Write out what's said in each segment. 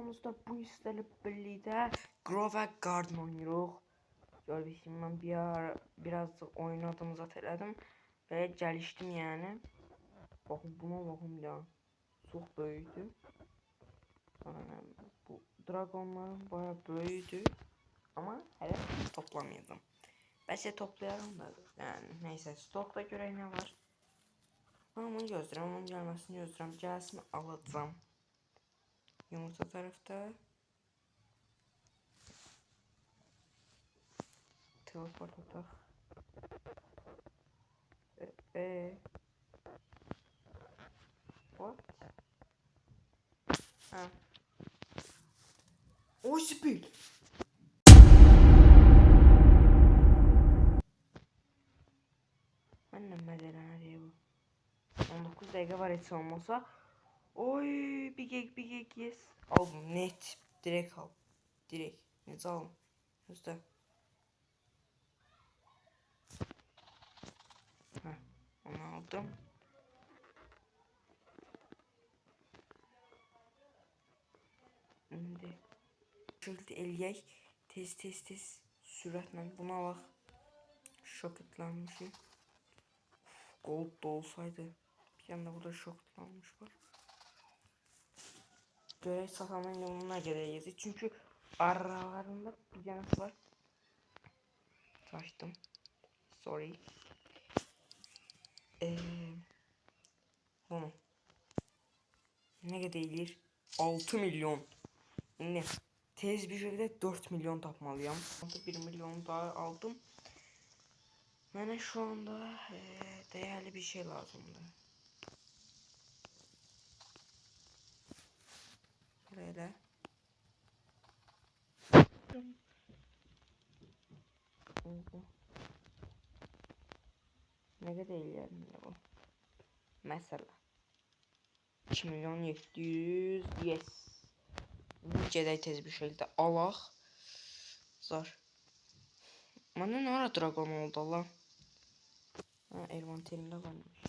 kanalımızda bu sizlerle birlikte Grow Garden oynuyoruz. Gördüğünüz gibi ben biraz oynadığımı hatırladım ve geliştim yani. Bakın buna bakın ya. Çok büyüdü. Bu dragonlar bayağı büyüdü ama hele toplamıyordum. Ben size toplayalım da yani neyse stokta göre ne var? Ama bunu gözlüyorum, onun gelmesini gözlüyorum. Gelsin alacağım. Yumurta tarafta. Teleport atak. What? Ha. O spil. Ben de medelen diye bu. 19 dakika var hiç olmasa. Oy bir gek yes. Aldım net. Direkt al. Direkt. Net aldım. Üstte. Ha. Onu aldım. Şimdi. Şöyle eləyək. Tez. Sürətlə buna bak. Şoketlenmişim. Gold da olsaydı. Bir yanda burada şoketlenmiş var. Görev satanın yoluna geleceğiz. Çünkü aralarında bir tanesi var. Taştım. Sorry. Bunu. Ne kadar gelir? 6 milyon. Ne? Tez bir şekilde 4 milyon tapmalıyım. 1 milyon daha aldım. Bana şu anda değerli bir şey lazımdı. Böyle. Ne kadar yani bu? Mesela 2 milyon 700 yes. Gedək tez bir şekilde alaq. Zor. Bana ne ara dragon oldu lan? Ha, envanterimde kalmış.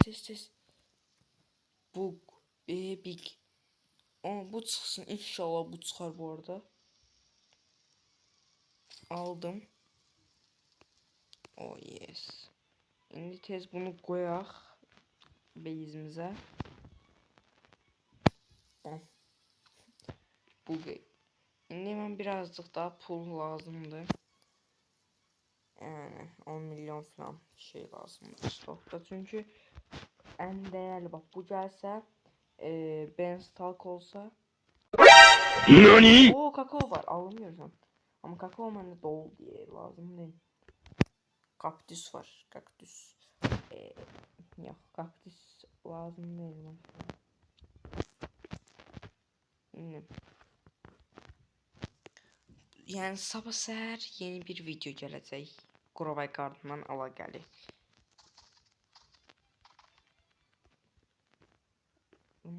Tez. Bug. Big. Ama bu çıksın. İnşallah bu çıkar bu arada. Aldım. Oh yes. Şimdi tez bunu koyaq. Base'imize. Bug. Şimdi hemen birazcık daha pul lazımdı. Yani 10 milyon falan şey lazımdı stokta. Çünkü en değerli bak bu gelse Ben Stalk olsa. Nani? Oo kakao var almıyorsun. Ama kakao bende dolu diye lazım değil. Kaktüs var. Kaktüs. Yok kaktüs lazım değil mi? Yani sabah səhər yeni bir video gələcək. Grow Garden'dan ala gəlir.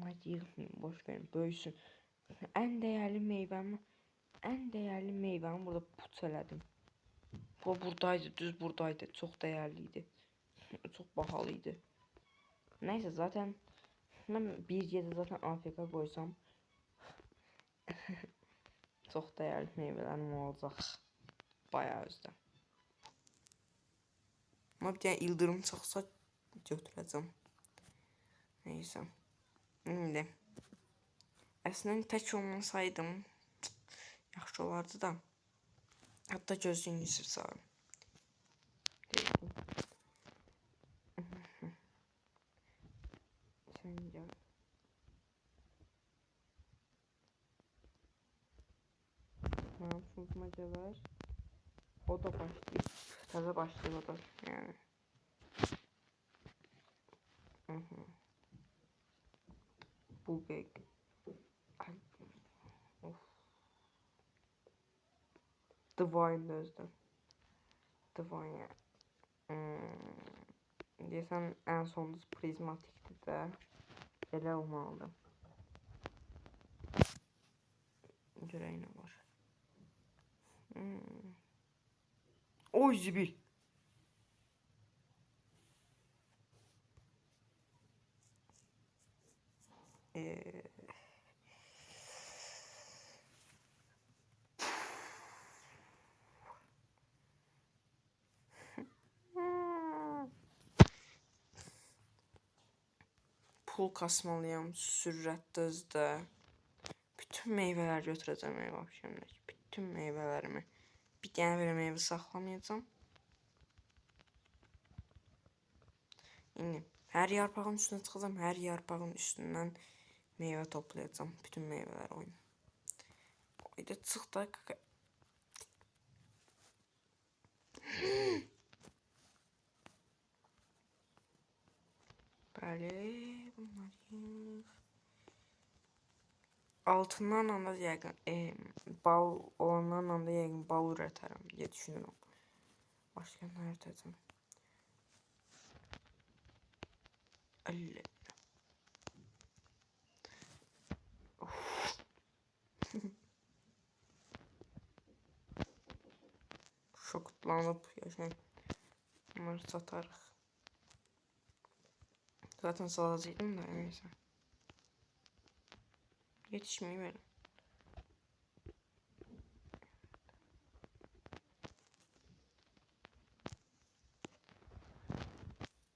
Hadi yıkmayın, boş verin, böyüsün. En değerli meyvemi burada put elədim. Bu buradaydı, düz buradaydı. Çok değerliydi. Çok pahalıydı. Neyse zaten ben bir gece zaten AFK koysam çok değerli meyvelerim olacak. Bayağı özde. Ama bir tane yıldırım çaksa götüreceğim. Neyse. Şimdi. Aslında tek olmasaydım yaxşı olardı da. Hatta gözlüğünü sağım. Sen gel. Susmacalar. O da başlıyor. Taze başlıyor o da yani. Bu bek. Of. Divine özden. Divine. Desem en sonunda prizmatikti de. Elə olmalıdır. Görək nə var. Oy zibil. Pul kasmalıyam sürətli hızda. Bütün meyveler götürəcəm meyve akşamındakı. Bütün meyvelerimi. Bir tane belə meyve saxlamayacağım. İndi hər yarpağın üstünə çıxacağım. Hər yarpağın üstündən meyve toplayacağım. Bütün meyveler oyun. Haydi çıx da kaka. Bəli, bunları altından da yəqin bal olanlarla da yəqin bal ürətərəm deyə düşünürəm. Başqa nə ürətəcəm? Allah. Şoklanıp yaşayın. Bunları satarıq. Zaten salacaqdım da neyse. Yetişmeyi verin.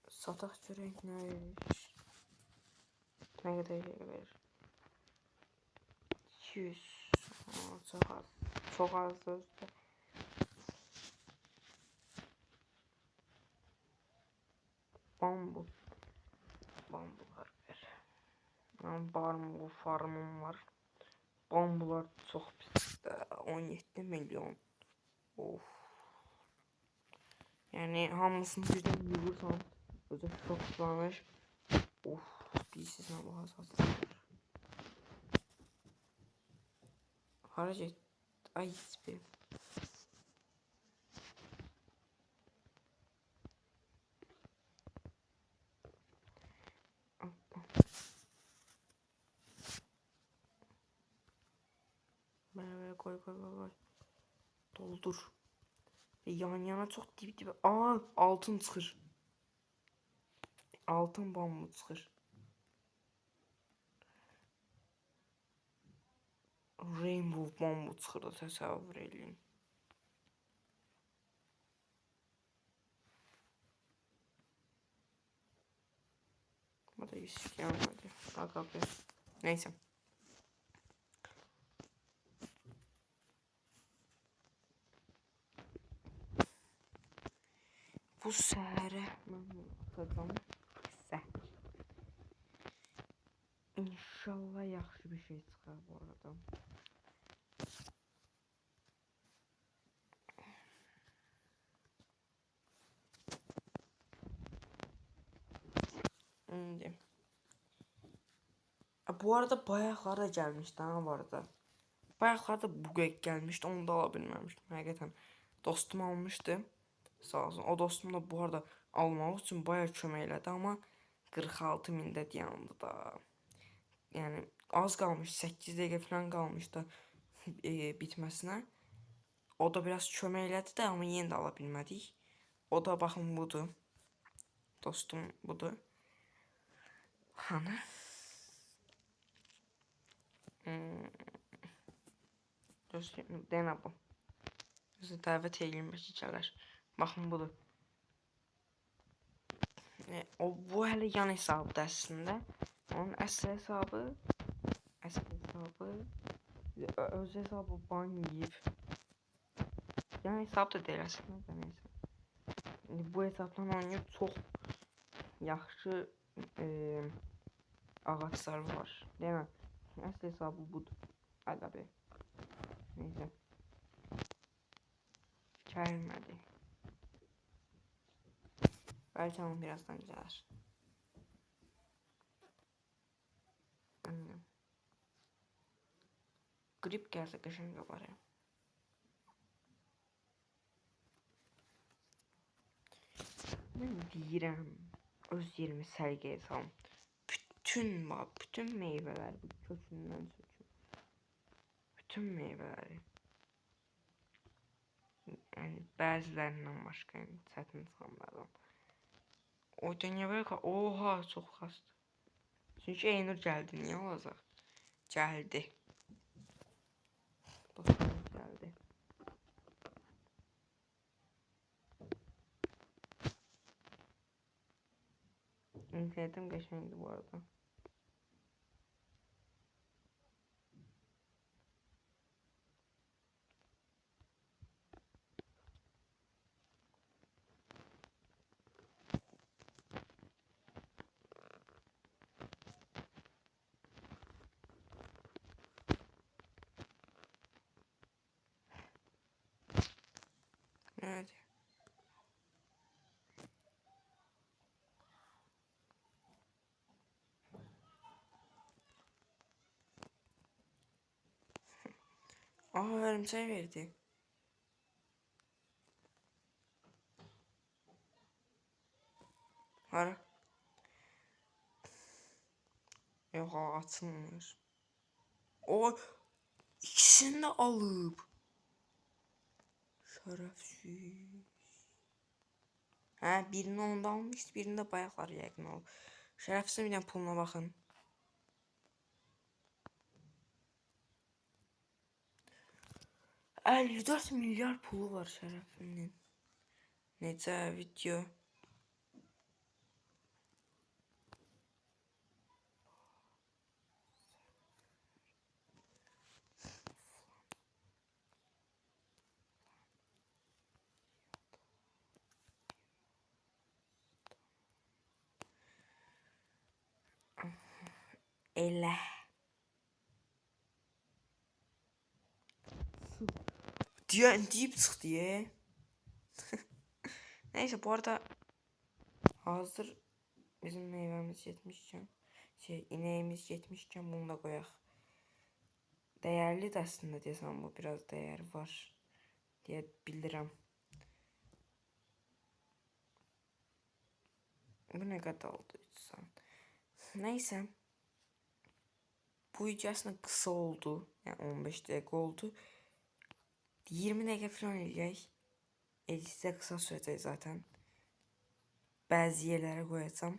Sataq görək nə verir. Nə qədər verir? 200. Çok az. Çok az da üstə. Bambu. Bambular ver. Bambu farmım var. Bambular çok pis. 17 milyon. Of. Yani hamısını birden yığırsan özü şoklanır. Of. Bilsiz nə bu hasatlar. Hara get? Ay ispi. Böyle koy. Doldur. Yan yana çok dip. Aa, altın çıxır. Altın bambu çıxır. Rainbow bambu çıxır da təsəvvür eləyin. Bu da gelmedi. Aga be. Neyse. Bu səhərə mən atacağım. İnşallah yaxşı bir şey çıxar bu arada. İndi. Bu arada bayaqlara gəlmişdi ha bu arada. Bayaqlarda bu gəlmişdi, onu da ala bilməmişdim. Həqiqətən dostum almışdı. Sağ olsun. O dostum da bu arada almaq üçün bayaq kömək elədi, amma 46 mində dayandı da. Yəni az qalmış, 8 dəqiqə falan qalmışdı bitməsinə. O da biraz kömək elədi də, amma yenə də ala bilmədik. O da baxın budur. Dostum budur. Hani? Gözləyim, denə bu. Bizi dəvət edilmiş içələr. Baxın budur. Bu hələ yan hesabıdır əslində. Onun əsl hesabı öz hesabı ban yiyib. Yan hesab da deyil əslində də neysə. Bu hesabdan oynayıb çox yaxşı ağaçlar var. Deyəmə, əsl hesabı budur. Aga be. Neyse. Gelmedi. Belki ama birazdan gelir. Annem. Grip gelse kışın var ya. Ben deyirəm, öz yerimi sərgiyə salım. Bütün meyveler kökündən söküm. Bütün meyveleri. Yani bəzilərindən başqa, yəni çətin çıxanlardan. O dünya böyle oha, çox xastı. Çünkü Eynur geldi. Niye olacak? Geldi. Dostum geldi. İnternetim geçmedi bu arada. Evet. Aa, örümceği verdi. Hara? Yok, açılmıyor. O ikisini de alıp. Şerefsiz. Ha, birini onda almış, birini de bayaqlar yəqin olub. Şərəfsiz bir dənə puluna baxın. $54 milyar pulu var Şərəfinin. Necə video? Elə. Deyip çıxdı ya. Neyse, bu arada hazır bizim meyvemiz yetmişken, ineğimiz yetmişken bunu da koyaq. Değerli de aslında desem, bu biraz değer var diye bildirəm. Bu ne kadar oldu? 3 saat. Neyse. Bu video aslında kısa oldu. Yani 15 dakika oldu. 20 dakika falan eləyək. Editdə kısa sürəcək zaten. Bəzi yerlərə qoyacağam.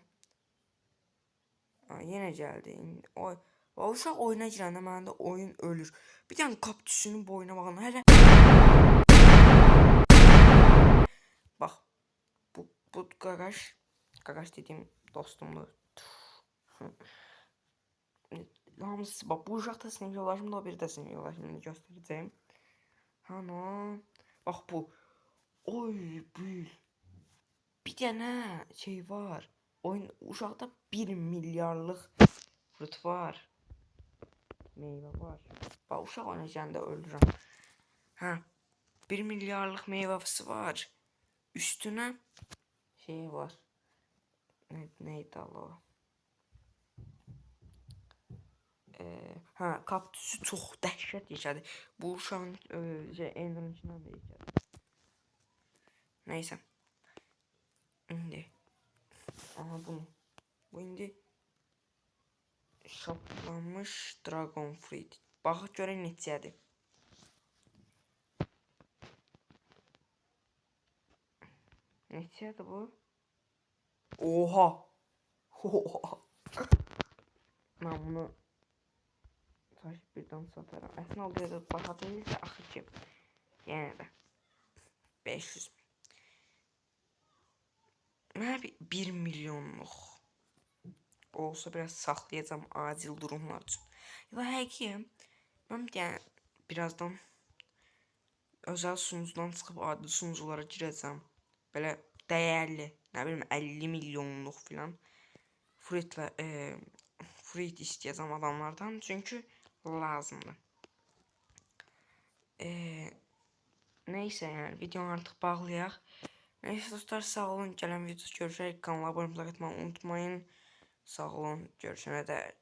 Yenə gəldi. O uşaq oyuna girəndə məndə oyun ölür. Bir tane kaptüsünün boyuna baxın. Hələ bax. Bu qaqaş. Qaqaş dediğim dostumdur. Hamısı bax, bu uşaq da sinif yoldaşım da, o bir də sinif yoldaşımı göstərəcəyim. Hana. Bax bu. Oy bu. Bir tane şey var. Oyun uşaqda 1 milyarlıq fruit var. Meyve var. Bax, uşaq oynayacağında ölürəm. Ha. 1 milyarlıq meyvəsi var. Üstüne şey var. Neydi o? Ha, kaktüsü çox dəhşət yaşadı. Bu uşağın Ender'ın içindən də yaşadı. Neyse. İndi. Aha bunu. Bu indi şaplanmış dragon fruit. Baxaq görək neçədir. Neçədir bu? Oha. Oha. Mən bunu taşıp birdən satarım. Əslində aldığı da baxa bilirsə, axı ki. Yəni də 500 min. Mənə 1 milyonluq olsa biraz saxlayacağım acil durumlar üçün. Və həqiqi mən yəni birazdan özel sunucudan çıxıb adi sunuculara girəcəm. Belə dəyərli, nə bilim 50 milyonluq filan fruit istəyəcəm adamlardan, çünki lazımdır. Neyse, yani videonu artıq bağlayaq. Neyse dostlar, sağ olun. Gələn videoda görüşərək. Kanala abunə olmayı unutmayın. Sağ olun. Görüşənə dək.